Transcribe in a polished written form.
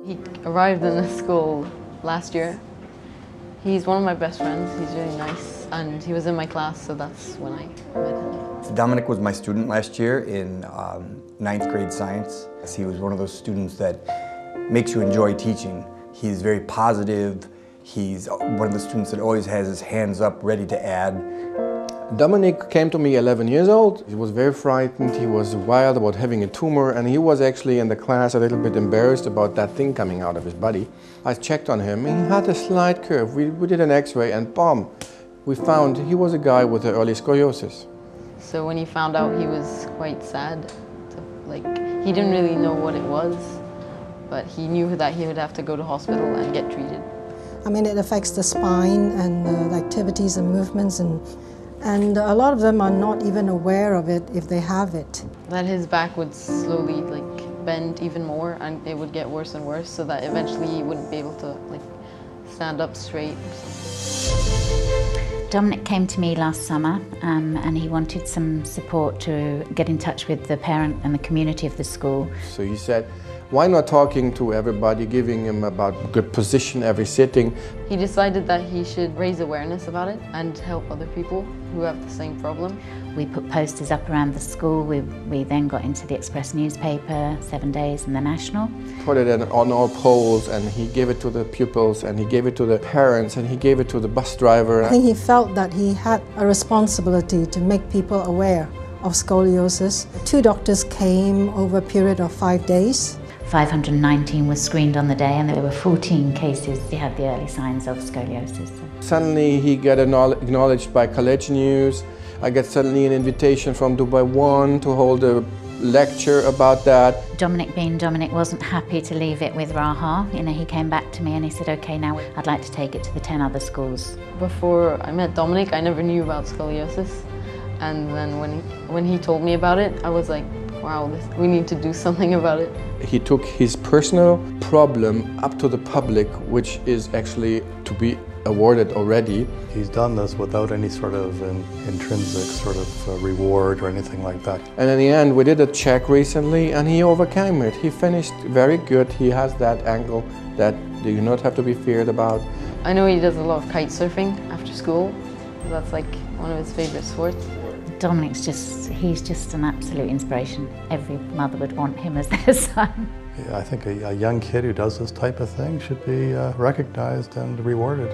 He arrived in the school last year. He's one of my best friends. He's really nice, and he was in my class, so that's when I met him. Dominik was my student last year in 9th grade science. He was one of those students that makes you enjoy teaching. He's very positive. He's one of the students that always has his hands up, ready to add. Dominik came to me 11 years old. He was very frightened, he was wild about having a tumor, and he was actually in the class a little bit embarrassed about that thing coming out of his body. I checked on him and he had a slight curve. We did an x-ray and boom, we found he was a guy with an early scoliosis. So when he found out, he was quite sad. He didn't really know what it was, but he knew that he would have to go to hospital and get treated. I mean, it affects the spine and the activities and movements, and a lot of them are not even aware of it if they have it. That his back would slowly bend even more, and it would get worse and worse, so that eventually he wouldn't be able to stand up straight. Dominik came to me last summer and he wanted some support to get in touch with the parent and the community of the school. So he said, why not talking to everybody, giving him about good position every sitting. He decided that he should raise awareness about it and help other people who have the same problem. We put posters up around the school. We then got into the Express newspaper, 7 Days, and the National. Put it on all poles, and he gave it to the pupils, and he gave it to the parents, and he gave it to the bus driver. I think he felt that he had a responsibility to make people aware of scoliosis. 2 doctors came over a period of 5 days. 519 was screened on the day, and there were 14 cases that had the early signs of scoliosis. Suddenly he got acknowledged by College News. I got suddenly an invitation from Dubai One to hold a lecture about that. Dominik, being Dominik, wasn't happy to leave it with Raha. He came back to me and he said, okay, now I'd like to take it to the 10 other schools. Before I met Dominik, I never knew about scoliosis. And then when he told me about it, I was like, wow, we need to do something about it. He took his personal problem up to the public, which is actually to be awarded already. He's done this without any sort of intrinsic sort of reward or anything like that. And in the end, we did a check recently and he overcame it. He finished very good. He has that ankle that you do not have to be feared about. I know he does a lot of kite surfing after school. That's one of his favorite sports. Dominik's he's just an absolute inspiration. Every mother would want him as their son. Yeah, I think a young kid who does this type of thing should be recognized and rewarded.